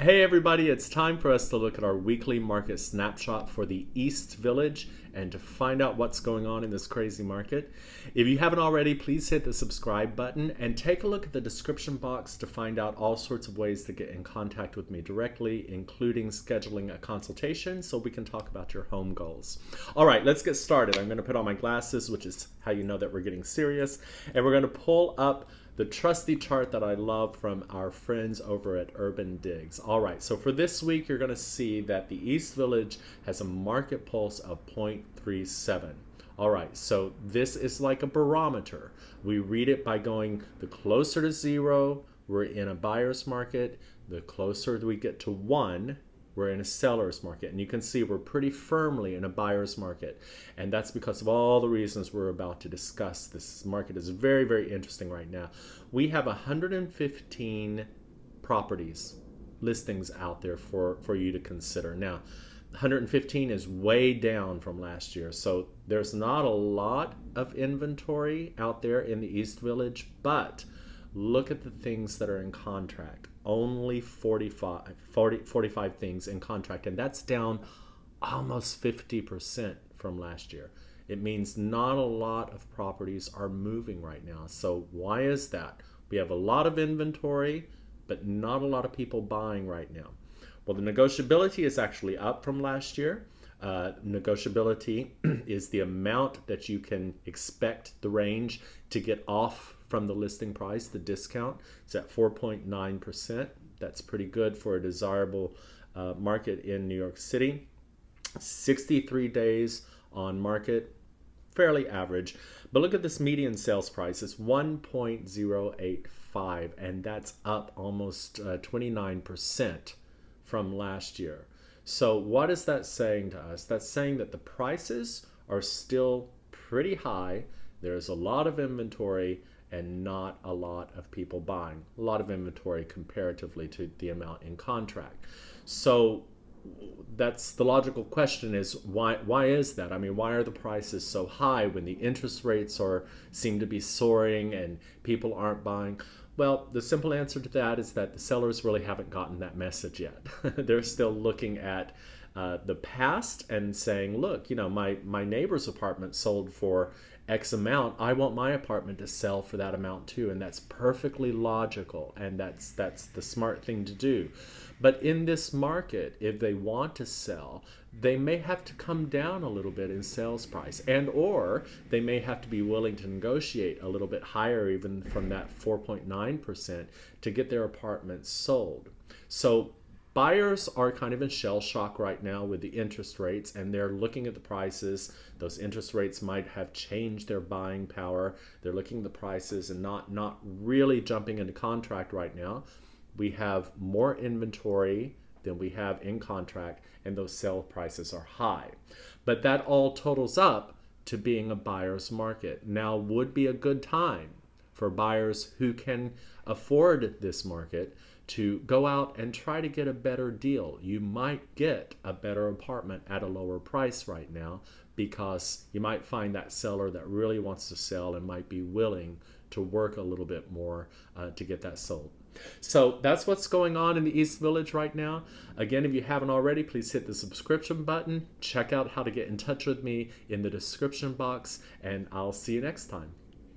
Hey everybody, it's time for us to look at our weekly market snapshot for the East Village and to find out what's going on in this crazy market. If you haven't already, please hit the subscribe button and take a look at the description box to find out all sorts of ways to get in contact with me directly, including scheduling a consultation so we can talk about your home goals. All right, let's get started. I'm going to put on my glasses, which is how you know that we're getting serious, and we're going to pull up the trusty chart that I love from our friends over at Urban Digs. All right, so for this week, you're going to see that the East Village has a market pulse of 0.37. All right, so this is like a barometer. We read it by going the closer to zero, we're in a buyer's market. The closer we get to one, we're in a seller's market. And you can see we're pretty firmly in a buyer's market. And that's because of all the reasons we're about to discuss. This market is very, very interesting right now. We have 115 properties, listings out there for you to consider. Now, 115 is way down from last year. So there's not a lot of inventory out there in the East Village, but look at the things that are in contract. Only 45 things in contract, and that's down almost 50% from last year. It means not a lot of properties are moving right now. So why is that? We have a lot of inventory, but not a lot of people buying right now. Well, the negotiability is actually up from last year. Negotiability is the amount that you can expect the range to get off from the listing price, the discount. It's at 4.9%. That's pretty good for a desirable market in New York City. 63 days on market, fairly average. But look at this median sales price. It's 1.085, and that's up almost 29% from last year. So what is that saying to us? That's saying that the prices are still pretty high. There's a lot of inventory and not a lot of people buying. A lot of inventory comparatively to the amount in contract. So that's the logical question is why is that? I mean, why are the prices so high when the interest rates seem to be soaring and people aren't buying? Well, the simple answer to that is that the sellers really haven't gotten that message yet. They're still looking at the past and saying, look, you know, my neighbor's apartment sold for X amount. I want my apartment to sell for that amount too. And that's perfectly logical. And that's the smart thing to do. But in this market, if they want to sell, they may have to come down a little bit in sales price, and or they may have to be willing to negotiate a little bit higher even from that 4.9% to get their apartments sold. So buyers are kind of in shell shock right now with the interest rates, and they're looking at the prices. Those interest rates might have changed their buying power. They're looking at the prices and not really jumping into contract right now. We have more inventory than we have in contract, and those sale prices are high. But that all totals up to being a buyer's market. Now would be a good time for buyers who can afford this market to go out and try to get a better deal. You might get a better apartment at a lower price right now because you might find that seller that really wants to sell and might be willing to work a little bit more to get that sold. So that's what's going on in the East Village right now. Again, if you haven't already, please hit the subscription button. Check out how to get in touch with me in the description box, and I'll see you next time.